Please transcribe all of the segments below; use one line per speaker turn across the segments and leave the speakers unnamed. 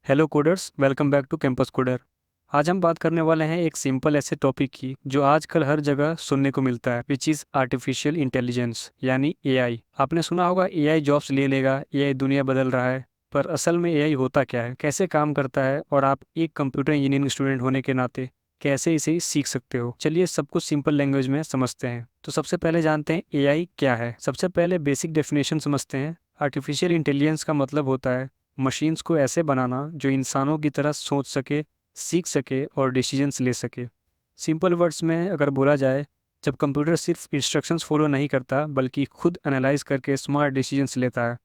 Hello coders, welcome back to Campus Coder. आज हम बात करने वाले हैं एक सिंपल ऐसे टॉपिक की जो आजकल हर जगह सुनने को मिलता है, विच इज़ आर्टिफिशियल इंटेलिजेंस यानी एआई। आपने सुना होगा एआई जॉब्स ले लेगा, एआई दुनिया बदल रहा है। पर असल में एआई होता क्या है, कैसे काम करता है, और आप एक कंप्यूटर इंजीनियरिंग स्टूडेंट होने के नाते कैसे इसे सीख सकते हो। चलिए सब कुछ सिंपल लैंग्वेज में समझते हैं। तो सबसे पहले जानते हैं एआई क्या है। सबसे पहले बेसिक डेफिनेशन समझते हैं। आर्टिफिशियल इंटेलिजेंस का मतलब होता है मशीन्स को ऐसे बनाना जो इंसानों की तरह सोच सके, सीख सके और डिसीजंस ले सके। सिंपल वर्ड्स में अगर बोला जाए, जब कंप्यूटर सिर्फ इंस्ट्रक्शंस फॉलो नहीं करता बल्कि खुद एनालाइज करके स्मार्ट डिसीजंस लेता है,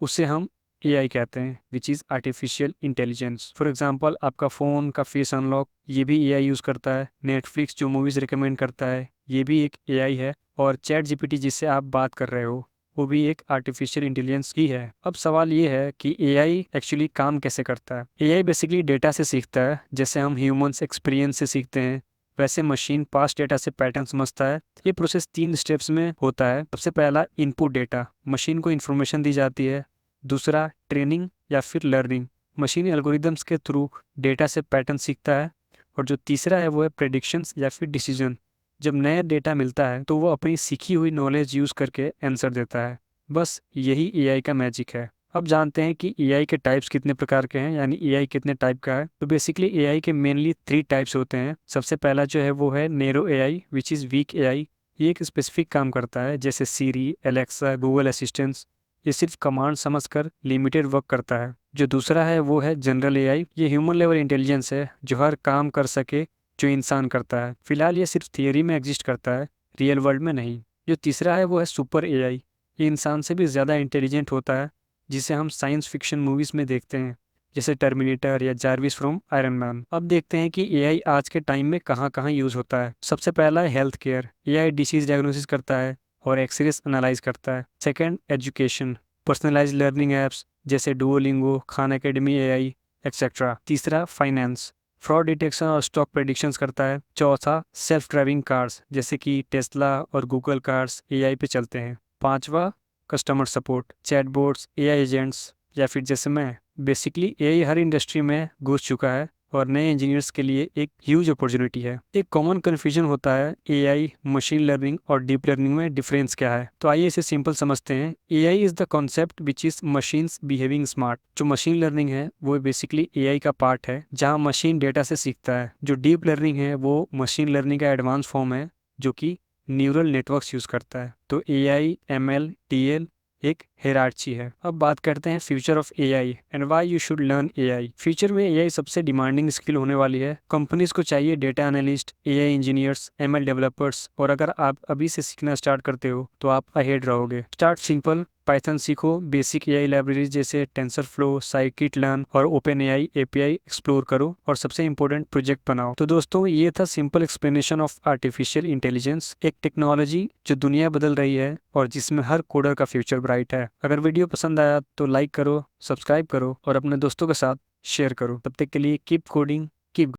उसे हम एआई कहते हैं, which is artificial intelligence. For example आपका फ़ोन का फेस अनलॉक, ये भी एआई यूज़ करता है। नेटफ्लिक्स जो मूवीज़ रिकमेंड करता है, ये भी एक एआई है। और चैट जीपीटी जिससे आप बात कर रहे हो, वो भी एक आर्टिफिशियल इंटेलिजेंस ही है। अब सवाल ये है कि एआई एक्चुअली काम कैसे करता है। एआई बेसिकली डेटा से सीखता है, जैसे हम ह्यूमंस एक्सपीरियंस से सीखते हैं, वैसे मशीन पास्ट डेटा से पैटर्न समझता है। ये प्रोसेस 3 स्टेप्स में होता है। सबसे पहला इनपुट डेटा, मशीन को इन्फॉर्मेशन दी जाती है। दूसरा ट्रेनिंग या फिर लर्निंग, मशीन एल्गोरिदम्स के थ्रू डेटा से पैटर्न सीखता है। और जो तीसरा है वो है प्रेडिक्शंस या फिर डिसीजन, जब नया डेटा मिलता है तो वो अपनी सीखी हुई नॉलेज यूज़ करके आंसर देता है। बस यही एआई का मैजिक है। अब जानते हैं कि एआई के टाइप्स कितने प्रकार के हैं, यानी एआई कितने टाइप का है। तो बेसिकली एआई के मेनली 3 टाइप्स होते हैं। सबसे पहला जो है वो है narrow AI, which is weak AI. ये एक स्पेसिफिक काम करता है, जैसे सीरी, एलेक्सा, गूगल असिस्टेंट्स। ये सिर्फ कमांड समझकर लिमिटेड वर्क करता है। जो दूसरा है वो है जनरल एआई। ये ह्यूमन लेवल इंटेलिजेंस है, जो हर काम कर सके जो इंसान करता है। फिलहाल ये सिर्फ थियरी में एग्जिस्ट करता है, रियल वर्ल्ड में नहीं। जो तीसरा है वो है सुपर एआई। ये इंसान से भी ज़्यादा इंटेलिजेंट होता है, जिसे हम साइंस फिक्शन मूवीज़ में देखते हैं, जैसे टर्मिनेटर या जार्विस फ्रॉम आयरन मैन। अब देखते हैं कि एआई आज के टाइम में कहाँ कहाँ यूज़ होता है। सबसे पहला है health care. AI disease diagnosis करता है और एक्सरेज एनालाइज करता है। Second, education, personalise learning apps जैसे Duolingo, Khan academy AI, etcetera. तीसरा, फाइनेंस, फ्रॉड डिटेक्शन और स्टॉक प्रेडिक्शंस करता है। चौथा, सेल्फ ड्राइविंग कार्स जैसे कि टेस्ला और गूगल कार्स एआई पे चलते हैं। पांचवा, customer support, chatbots, AI agents, या फिर जैसे मैं। बेसिकली एआई हर इंडस्ट्री में घुस चुका है और नए इंजीनियर्स के लिए एक ह्यूज अपॉर्चुनिटी है। एक कॉमन कन्फ्यूजन होता है एआई, मशीन लर्निंग और डीप लर्निंग में डिफरेंस क्या है। तो आइए इसे सिंपल समझते हैं। AI is the concept which is machines behaving smart. जो मशीन लर्निंग है वो बेसिकली एआई का पार्ट है, जहाँ मशीन डेटा से सीखता है। जो डीप लर्निंग है वो मशीन लर्निंग का एडवांस फॉर्म है, जो कि न्यूरल नेटवर्क्स यूज करता है। तो एआई, एमएल, टीएल एक हेरार्ची है। अब बात करते हैं future of AI and why you should learn AI. Future में एआई सबसे डिमांडिंग स्किल होने वाली है। कंपनीज को चाहिए data analyst, AI engineers, ML developers. और अगर आप अभी से सीखना स्टार्ट करते हो तो आप अहेड रहोगे। स्टार्ट सिंपल, पाइथन सीखो, बेसिक एआई लाइब्रेरीज जैसे टेंसरफ्लो, साइकिट लर्न और ओपन एआई एपीआई एक्सप्लोर करो, और सबसे इंपॉर्टेंट प्रोजेक्ट बनाओ। तो दोस्तों, ये था simple explanation of artificial intelligence, एक टेक्नोलॉजी जो दुनिया बदल रही है और जिसमें हर कोडर का फ्यूचर ब्राइट है। अगर वीडियो पसंद आया तो लाइक करो, सब्सक्राइब करो और अपने दोस्तों के साथ शेयर करो। तब तक के लिए कीप कोडिंग, कीप